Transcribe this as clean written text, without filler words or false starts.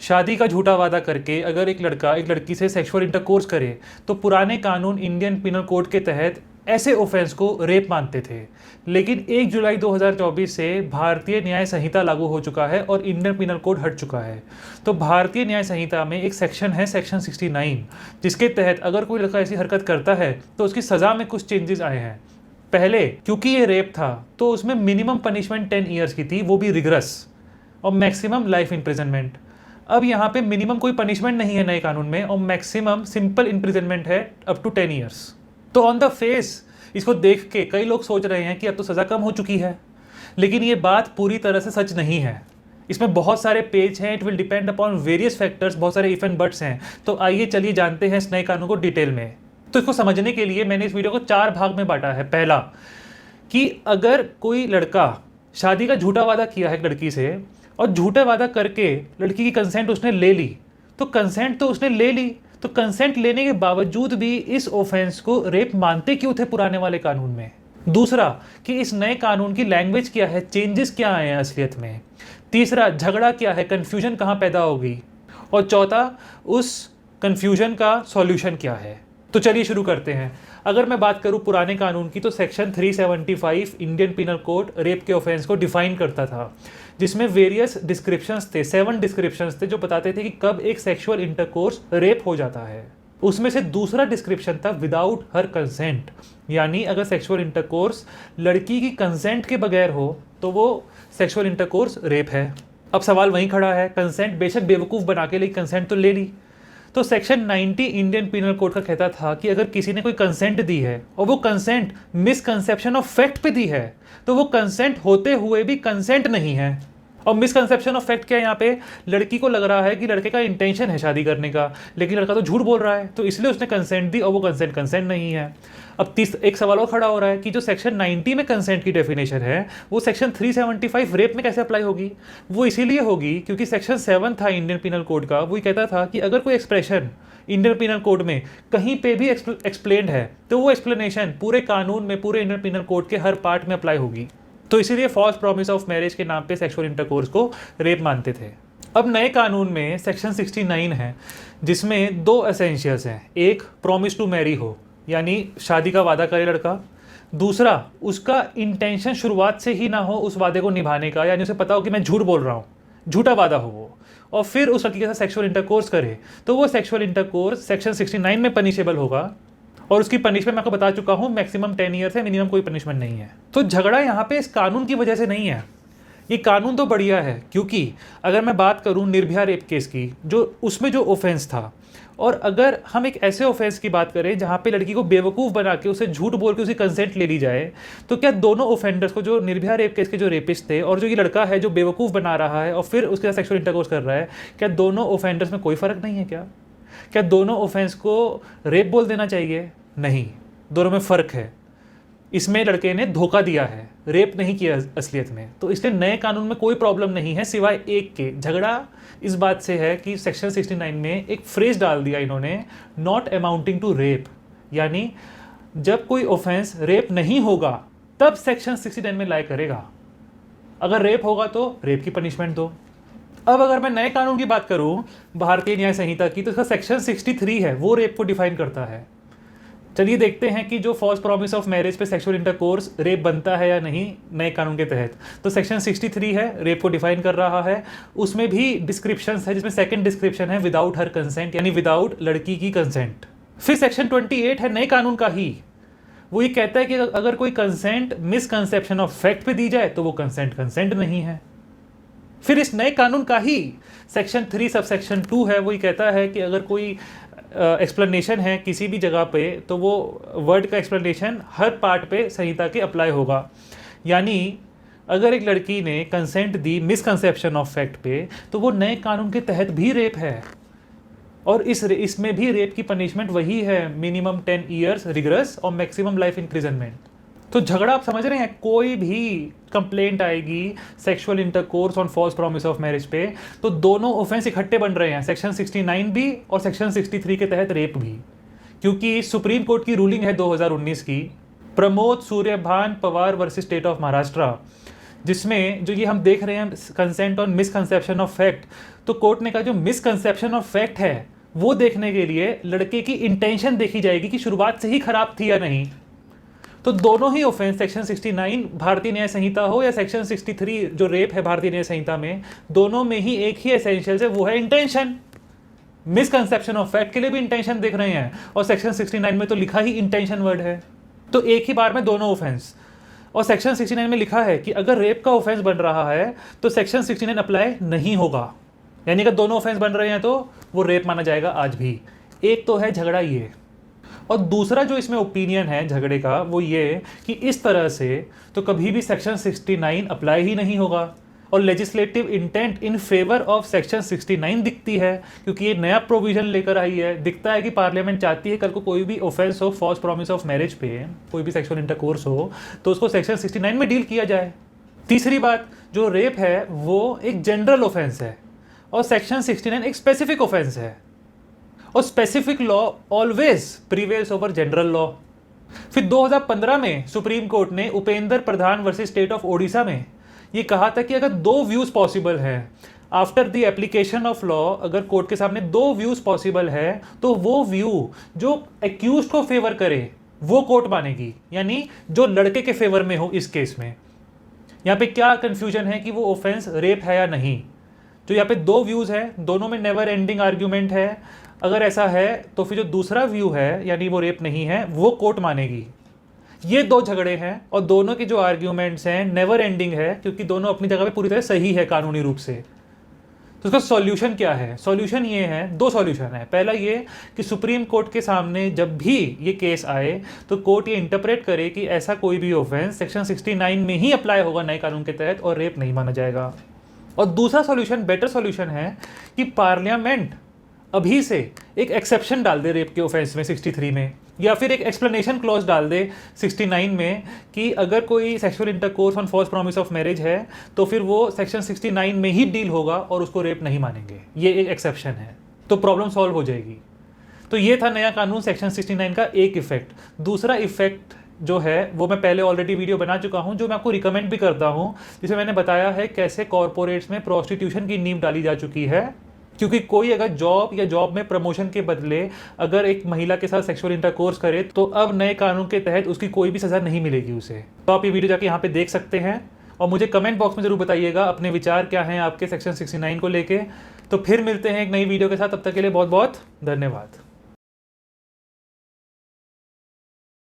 शादी का झूठा वादा करके अगर एक लड़का एक लड़की से सेक्सुअल इंटरकोर्स करे तो पुराने कानून इंडियन पिनल कोड के तहत ऐसे ऑफेंस को रेप मानते थे। लेकिन 1 जुलाई 2024 से भारतीय न्याय संहिता लागू हो चुका है और इंडियन पिनल कोड हट चुका है। तो भारतीय न्याय संहिता में एक सेक्शन है, सेक्शन 69, जिसके तहत अगर कोई लड़का ऐसी हरकत करता है तो उसकी सज़ा में कुछ चेंजेस आए हैं। पहले क्योंकि ये रेप था तो उसमें मिनिमम पनिशमेंट 10 ईयर्स की थी, वो भी रिगरस, और मैक्सिमम लाइफ इम्प्रिजनमेंट। अब यहाँ पे मिनिमम कोई पनिशमेंट नहीं है नए कानून में और मैक्सिमम सिंपल इम्प्रिजनमेंट है अप टू 10 ईयर्स। तो ऑन द फेस इसको देख के कई लोग सोच रहे हैं कि अब तो सज़ा कम हो चुकी है, लेकिन ये बात पूरी तरह से सच नहीं है। इसमें बहुत सारे पेज हैं, it will depend upon various factors, बहुत सारे इफ एंड बट्स हैं। तो आइए चलिए जानते हैं इस नए कानून को डिटेल में। तो इसको समझने के लिए मैंने इस वीडियो को 4 भाग में बांटा है। पहला कि अगर कोई लड़का शादी का झूठा वादा किया है एक लड़की से और झूठा वादा करके लड़की की कंसेंट उसने ले ली, तो कंसेंट तो उसने ले ली, तो कंसेंट लेने के बावजूद भी इस ऑफेंस को रेप मानते क्यों थे पुराने वाले कानून में। दूसरा कि इस नए कानून की लैंग्वेज क्या है, चेंजेस क्या आए हैं असलियत में। तीसरा, झगड़ा क्या है, कन्फ्यूजन कहाँ पैदा होगी। और चौथा, उस कन्फ्यूजन का सॉल्यूशन क्या है। तो चलिए शुरू करते हैं। अगर मैं बात करूं पुराने कानून की तो section 375 Indian penal code rape के ऑफेंस को डिफाइन करता था, जिसमें वेरियस डिस्क्रिप्शंस थे, 7 डिस्क्रिप्शंस थे जो बताते थे कि कब एक सेक्सुअल इंटरकोर्स रेप हो जाता है। उसमें से दूसरा डिस्क्रिप्शन था विदाउट हर कंसेंट, यानी अगर सेक्सुअल इंटरकोर्स लड़की की कंसेंट के बगैर हो तो वो सेक्सुअल इंटरकोर्स रेप है। अब सवाल वहीं खड़ा है, कंसेंट बेशक बेवकूफ़ बना के लेकिन कंसेंट तो ले ली। तो सेक्शन 90 इंडियन पिनल कोड का कहता था कि अगर किसी ने कोई कंसेंट दी है और वो कंसेंट मिसकंसेप्शन ऑफ फैक्ट पे दी है तो वो कंसेंट होते हुए भी कंसेंट नहीं है। और मिसकंसेप्शन ऑफ फैक्ट क्या है यहाँ पे, लड़की को लग रहा है कि लड़के का इंटेंशन है शादी करने का, लेकिन लड़का तो झूठ बोल रहा है, तो इसलिए उसने कंसेंट दी और वो कंसेंट नहीं है। अब एक सवाल और खड़ा हो रहा है कि जो सेक्शन 90 में कंसेंट की डेफिनेशन है वो सेक्शन 375 रेप में कैसे अप्लाई होगी। वो इसीलिए होगी क्योंकि सेक्शन 7 था इंडियन पिनल कोड का, वो कहता था कि अगर कोई एक्सप्रेशन इंडियन पिनल कोड में कहीं पे भी एक्सप्लेन्ड है तो वो एक्सप्लेनेशन पूरे कानून में, पूरे इंडियन पिनल कोड के हर पार्ट में अप्लाई होगी। तो इसीलिए फॉल्स प्रॉमिस ऑफ मैरिज के नाम पे सेक्सुअल इंटरकोर्स को रेप मानते थे। अब नए कानून में सेक्शन 69 है जिसमें 2 एसेंशियल्स हैं। एक, प्रॉमिस टू मैरी हो, यानी शादी का वादा करे लड़का। दूसरा, उसका इंटेंशन शुरुआत से ही ना हो उस वादे को निभाने का, यानी उसे पता हो कि मैं झूठ बोल रहा हूँ, झूठा वादा हो वो, और फिर उस लड़की के साथ सेक्सुअल इंटरकोर्स करे, तो वो सेक्सुअल इंटरकोर्स सेक्शन 69 में पनिशेबल होगा। और उसकी पनिशमेंट मैं आपको बता चुका हूँ, मैक्सिमम 10 ईयर्स है, मिनिमम कोई पनिशमेंट नहीं है। तो झगड़ा यहाँ पे इस कानून की वजह से नहीं है। ये कानून तो बढ़िया है क्योंकि अगर मैं बात करूँ निर्भया रेप केस की, जो उसमें जो ऑफेंस था, और अगर हम एक ऐसे ऑफेंस की बात करें जहाँ पे लड़की को बेवकूफ़ बना के उसे झूठ बोल के उसकी कंसेंट ले ली जाए, तो क्या दोनों ऑफेंडर्स को, जो निर्भया रेप केस के जो रेपिस्ट थे और जो ये लड़का है जो बेवकूफ़ बना रहा है और फिर उसके साथ सेक्सुअल इंटरकोर्स कर रहा है, क्या दोनों ऑफेंडर्स में कोई फ़र्क नहीं है? क्या दोनों ऑफेंस को रेप बोल देना चाहिए? नहीं, दोनों में फ़र्क है। इसमें लड़के ने धोखा दिया है, रेप नहीं किया असलियत में। तो इसलिए नए कानून में कोई प्रॉब्लम नहीं है सिवाय एक के। झगड़ा इस बात से है कि सेक्शन 69 में एक फ्रेज डाल दिया इन्होंने, नॉट अमाउंटिंग टू रेप, यानी जब कोई ऑफेंस रेप नहीं होगा तब सेक्शन 69 में लाई करेगा, अगर रेप होगा तो रेप की पनिशमेंट दो। अब अगर मैं नए कानून की बात करूं भारतीय न्याय संहिता की, तो इसका सेक्शन 63 है, वो रेप को डिफाइन करता है। चलिए देखते हैं कि जो फॉल्स प्रॉमिस ऑफ मैरिज पे सेक्सुअल इंटरकोर्स रेप बनता है या नहीं नए कानून के तहत। तो सेक्शन 63 है, रेप को डिफाइन कर रहा है। उसमें भी डिस्क्रिप्शंस है, जिसमें सेकंड डिस्क्रिप्शन है विदाउट हर कंसेंट, यानी विदाउट लड़की की कंसेंट। फिर सेक्शन 28 है नए कानून का ही, वो ये कहता है कि अगर कोई कंसेंट मिसकंसेप्शन ऑफ फैक्ट पे दी जाए तो वो कंसेंट नहीं है। फिर इस नए कानून का ही सेक्शन 3 सब सेक्शन 2 है, वो ये कहता है कि अगर कोई एक्सप्लेनेशन है किसी भी जगह पे तो वो वर्ड का एक्सप्लेनेशन हर पार्ट पे संहिता के अप्लाई होगा। यानी अगर एक लड़की ने consent the misconception of fact पे तो वो नए कानून के तहत भी रेप है, और इसमें भी रेप की पनिशमेंट वही है, मिनिमम 10 ईयर्स रिगरस और मैक्सिमम लाइफ इम्प्रिजनमेंट। तो झगड़ा आप समझ रहे हैं, कोई भी कंप्लेंट आएगी sexual intercourse on false promise of marriage पे तो दोनों ऑफेंस इकट्ठे बन रहे हैं, सेक्शन 69 भी और सेक्शन 63 के तहत रेप भी, क्योंकि सुप्रीम कोर्ट की रूलिंग है 2019 की, Pramod Suryabhan Pawar versus state of Maharashtra, जिसमें जो ये हम देख रहे हैं consent on misconception of fact, तो कोर्ट ने कहा जो मिसकंसेप्शन ऑफ फैक्ट है वो देखने के लिए लड़के की इंटेंशन देखी जाएगी कि शुरुआत से ही खराब थी या नहीं। तो दोनों ही ऑफेंस सेक्शन 69 भारतीय न्याय संहिता हो या सेक्शन 63 जो रेप है भारतीय न्याय संहिता में, दोनों में ही एक ही एसेंशियल है, वो है इंटेंशन। मिसकंसेप्शन ऑफ फैक्ट के लिए भी इंटेंशन देख रहे हैं और सेक्शन 69 में तो लिखा ही इंटेंशन वर्ड है, तो एक ही बार में दोनों ऑफेंस। और सेक्शन 69 में लिखा है कि अगर रेप का ऑफेंस बन रहा है तो सेक्शन 69 अप्लाई नहीं होगा, यानी अगर दोनों ऑफेंस बन रहे हैं तो वो रेप माना जाएगा आज भी। एक तो है झगड़ा ये, और दूसरा जो इसमें ओपिनियन है झगड़े का वो ये कि इस तरह से तो कभी भी सेक्शन 69 अप्लाई ही नहीं होगा, और legislative intent in favour of section 69 दिखती है, क्योंकि ये नया प्रोविजन लेकर आई है। दिखता है कि पार्लियामेंट चाहती है कल को कोई भी ऑफेंस हो, फॉल्स प्रॉमिस ऑफ मैरिज पे, कोई भी सेक्सुअल इंटरकोर्स हो, तो उसको सेक्शन 69 में डील किया जाए। तीसरी बात, जो रेप है वो एक जनरल ऑफेंस है और सेक्शन 69 एक स्पेसिफिक ऑफेंस है, और specific law always prevails over general law. फिर 2015 में सुप्रीम कोर्ट ने उपेंद्र प्रधान वर्सेस स्टेट ऑफ ओडिशा में ये कहा था कि अगर दो व्यूज पॉसिबल है after the application of law, अगर कोर्ट के सामने दो व्यूज पॉसिबल है तो वो व्यू जो एक्यूज को फेवर करे वो कोर्ट मानेगी, यानी जो लड़के के फेवर में हो। इस केस में यहाँ पे क्या कंफ्यूजन है कि वो ऑफेंस रेप है या नहीं। जो यहाँ पे दो व्यूज है, दोनों में नेवर एंडिंग आर्ग्यूमेंट है, अगर ऐसा है तो फिर जो दूसरा व्यू है यानी वो रेप नहीं है वो कोर्ट मानेगी। ये दो झगड़े हैं और दोनों के जो आर्ग्यूमेंट्स हैं नेवर एंडिंग है, क्योंकि दोनों अपनी जगह पे पूरी तरह सही है कानूनी रूप से। तो उसका सॉल्यूशन क्या है? सॉल्यूशन ये है, दो सॉल्यूशन है। पहला ये कि सुप्रीम कोर्ट के सामने जब भी ये केस आए तो कोर्ट ये इंटरप्रेट करे कि ऐसा कोई भी ऑफेंस सेक्शन 69 में ही अप्लाई होगा नए कानून के तहत और रेप नहीं माना जाएगा। और दूसरा सॉल्यूशन, बेटर सॉल्यूशन है कि पार्लियामेंट अभी से एक एक्सेप्शन डाल दे रेप के ऑफेंस में 63 में, या फिर एक एक्सप्लेनेशन क्लॉज डाल दे 69 में कि अगर कोई sexual intercourse on false promise of marriage है तो फिर वो सेक्शन 69 में ही डील होगा और उसको रेप नहीं मानेंगे। ये एक एक्सेप्शन है, तो प्रॉब्लम सॉल्व हो जाएगी। तो ये था नया कानून सेक्शन 69 का एक इफेक्ट। दूसरा इफेक्ट जो है वो मैं पहले ऑलरेडी वीडियो बना चुका हूं, जो मैं आपको रिकमेंड भी करता हूं, जिसमें मैंने बताया है कैसे कॉर्पोरेट्स में प्रोस्टिट्यूशन की नींव डाली जा चुकी है। क्योंकि कोई अगर जॉब या जॉब में प्रमोशन के बदले अगर एक महिला के साथ सेक्सुअल इंटरकोर्स करे तो अब नए कानून के तहत उसकी कोई भी सजा नहीं मिलेगी उसे। तो आप ये वीडियो जाके यहाँ पे देख सकते हैं और मुझे कमेंट बॉक्स में जरूर बताइएगा अपने विचार क्या हैं आपके सेक्शन 69 को लेके। तो फिर मिलते हैं एक नई वीडियो के साथ, तब तक के लिए बहुत बहुत धन्यवाद।